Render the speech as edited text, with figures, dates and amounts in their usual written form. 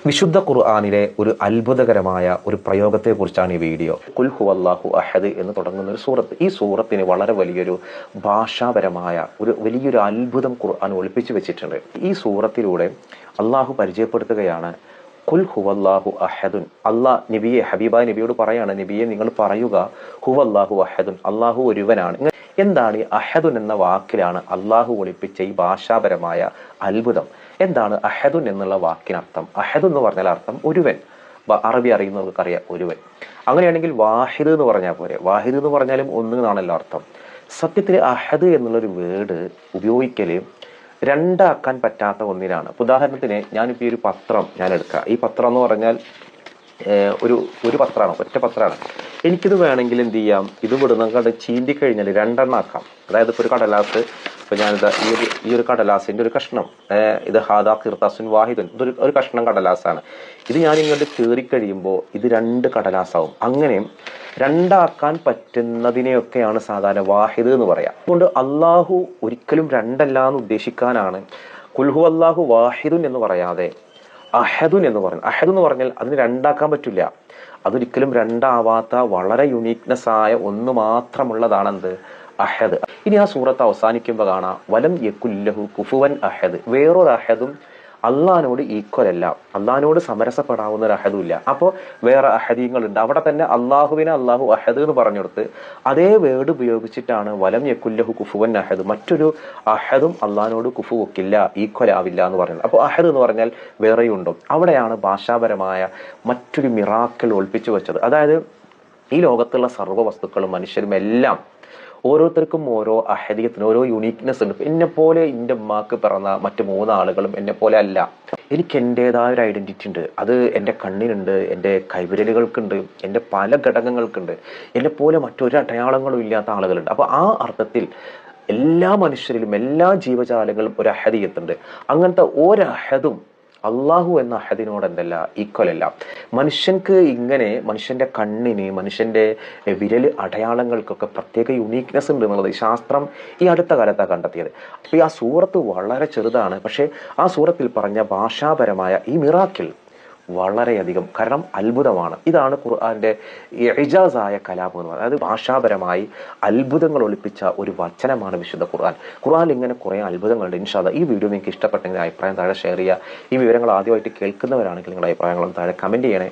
വിശുദ്ധ ഖുർആനിലെ ഒരു അത്ഭുതകരമായ ഒരു പ്രയോഗത്തെക്കുറിച്ചാണ് ഈ വീഡിയോ. ഖുൽ ഹുവല്ലാഹു അഹദ് എന്ന് തുടങ്ങുന്ന ഒരു സൂറത്ത്. ഈ സൂറത്തിന് വളരെ വലിയൊരു ഭാഷാപരമായ വലിയൊരു അത്ഭുതം ഖുർആൻ ഒളിപ്പിച്ചു വെച്ചിട്ടുണ്ട്. ഈ സൂറത്തിലൂടെ അള്ളാഹു പരിചയപ്പെടുത്തുകയാണ് ഖുൽ ഹുവല്ലാഹു അഹദുൻ. നബിയെ, ഹബീബായ നബിയോട് പറയാണ്, നബിയെ നിങ്ങൾ പറയുക ഹുവല്ലാഹു അഹദുൻ, അള്ളാഹു ഒരുവനാണ്. എന്താണ് ഈ അഹദുൻ എന്ന വാക്കിലാണ് അള്ളാഹു ഒളിപ്പിച്ച ഈ ഭാഷാപരമായ അത്ഭുതം? എന്താണ് അഹദുൻ എന്നുള്ള വാക്കിനർത്ഥം? അഹദ് എന്ന് പറഞ്ഞാൽ അർത്ഥം ഒരുവൻ. അറബി അറിയുന്നവർക്കറിയാം ഒരുവൻ. അങ്ങനെയാണെങ്കിൽ വാഹിദ് എന്ന് പറഞ്ഞാൽ പോരെ? വാഹിദ് എന്ന് പറഞ്ഞാലും ഒന്ന് എന്നാണല്ലോ അർത്ഥം. സത്യത്തിൽ അഹദ് എന്നുള്ളൊരു വേർഡ് ഉപയോഗിക്കല് രണ്ടാക്കാൻ പറ്റാത്ത ഒന്നിനാണ്. ഉദാഹരണത്തിന് ഞാനിപ്പോൾ ഈ ഒരു പത്രം ഞാൻ എടുക്കാം. ഈ പത്രം എന്ന് പറഞ്ഞാൽ ഒരു പത്രമാണ്, ഒറ്റ പത്രമാണ്. എനിക്കിത് വേണമെങ്കിൽ എന്ത് ചെയ്യാം, ഇത് വിടുന്ന കണ്ട് ചീന്തിക്കഴിഞ്ഞാൽ രണ്ടെണ്ണം ആക്കാം. അതായത് ഇപ്പോൾ ഒരു കടലാസ്, ഇപ്പൊ ഞാനിത് ഈ ഒരു കടലാസിന്റെ ഒരു കഷ്ണം, ഇത് ഹാദാ ഖിർതാസുൻ വാഹിദുൻ, ഒരു കഷ്ണം കടലാസാണ്. ഇത് ഞാൻ ഇങ്ങോട്ട് കീറിക്കഴിയുമ്പോൾ ഇത് രണ്ട് കടലാസാവും. അങ്ങനെ രണ്ടാക്കാൻ പറ്റുന്നതിനെയൊക്കെയാണ് സാധാരണ വാഹിദ് എന്ന് പറയാം. അതുകൊണ്ട് അള്ളാഹു ഒരിക്കലും രണ്ടല്ല എന്ന് ഉദ്ദേശിക്കാനാണ് ഖുൽ ഹുവല്ലാഹു വാഹിദുൻ എന്ന് പറയാതെ അഹദുൻ എന്ന് പറഞ്ഞു. അഹദ് എന്ന് പറഞ്ഞാൽ അതിന് രണ്ടാക്കാൻ പറ്റില്ല. അതൊരിക്കലും രണ്ടാവാത്ത വളരെ യുണീക്നെസ് ആയ ഒന്ന് മാത്രമുള്ളതാണ് എന്ത്? അഹദ്. ഇനി ആ സൂറത്ത് അവസാനിക്കുമ്പോൾ കാണാം വലം യകുല്ലഹു കുഫുവൻ അഹദ്. വേറൊരു അഹദും അള്ളാഹിനോട് ഈക്വൽ അല്ല, അള്ളാഹിനോട് സമരസപ്പെടാവുന്ന ഒരു അഹദും ഇല്ല. അപ്പോൾ വേറെ അഹദീങ്ങളുണ്ട്. അവിടെ തന്നെ അള്ളാഹുവിനെ അള്ളാഹു അഹദ് എന്ന് പറഞ്ഞു കൊടുത്ത് അതേ വേർഡ് ഉപയോഗിച്ചിട്ടാണ് വലം യകുല്ലഹു കുഫുവൻ അഹദ്. മറ്റൊരു അഹദും അള്ളാഹിനോട് കുഫു വെക്കില്ല, ഈക്വൽ ആവില്ല എന്ന് പറയുന്നത്. അപ്പോൾ അഹദ് എന്ന് പറഞ്ഞാൽ വേറെയുണ്ടോ? അവിടെയാണ് ഭാഷാപരമായ മറ്റൊരു മിറാക്കിൾ ഒളിപ്പിച്ചു വെച്ചത്. അതായത് ഈ ലോകത്തുള്ള സർവ്വ വസ്തുക്കളും മനുഷ്യരും എല്ലാം ഓരോരുത്തർക്കും ഓരോ അഹദിയത്തിന് ഓരോ യുണീക്നെസ് ഉണ്ട്. എന്നെ പോലെ എൻ്റെ ഉമ്മാക്ക് പിറന്ന മറ്റു 3 ആളുകളും എന്നെ പോലെ അല്ല. എനിക്ക് എൻ്റെതായ ഒരു ഐഡന്റിറ്റി ഉണ്ട്. അത് എൻ്റെ കണ്ണിനുണ്ട്, എൻ്റെ കൈവിരലുകൾക്കുണ്ട്, എൻ്റെ പല ഘടകങ്ങൾക്കുണ്ട്. എന്നെ പോലെ മറ്റൊരു അടയാളങ്ങളും ഇല്ലാത്ത ആളുകളുണ്ട്. അപ്പോൾ ആ അർത്ഥത്തിൽ എല്ലാ മനുഷ്യരിലും എല്ലാ ജീവജാലങ്ങളും ഒരു അഹദിയത്തുണ്ട്. അങ്ങനത്തെ ഒരു അഹദും അള്ളാഹു എന്ന അഹദിനോട് എന്തല്ല, ഈക്വൽ അല്ല. മനുഷ്യൻക്ക് ഇങ്ങനെ മനുഷ്യന്റെ കണ്ണിന്, മനുഷ്യന്റെ വിരൽ അടയാളങ്ങൾക്കൊക്കെ പ്രത്യേക യുണീക്നെസ് ഉണ്ട് എന്നുള്ളത് ശാസ്ത്രം ഈ അടുത്ത കാലത്താണ് കണ്ടെത്തിയത്. അപ്പൊ ഈ ആ സൂറത്ത് വളരെ ചെറുതാണ്, പക്ഷെ ആ സൂറത്തിൽ പറഞ്ഞ ഭാഷാപരമായ ഈ മിറാക്കിൾ വളരെയധികം, കാരണം അത്ഭുതമാണ്. ഇതാണ് ഖുർആന്റെ ഇജാസായ കലാം എന്ന് പറയുന്നത്. അതായത് ഭാഷാപരമായി അത്ഭുതങ്ങൾ ഒളിപ്പിച്ച ഒരു വചനമാണ് വിശുദ്ധ ഖുർആൻ. ഖുർആനിൽ ഇങ്ങനെ കുറേ അത്ഭുതങ്ങളുണ്ട്. ഇൻഷാ അല്ലാഹ് ഈ വീഡിയോ നിങ്ങൾക്ക് ഇഷ്ടപ്പെട്ടെങ്കിൽ അഭിപ്രായം താഴെ ഷെയർ ചെയ്യുക. ഈ വിവരങ്ങൾ ആദ്യമായിട്ട് കേൾക്കുന്നവരാണെങ്കിൽ നിങ്ങളുടെ അഭിപ്രായങ്ങളും താഴെ കമന്റ് ചെയ്യണേ.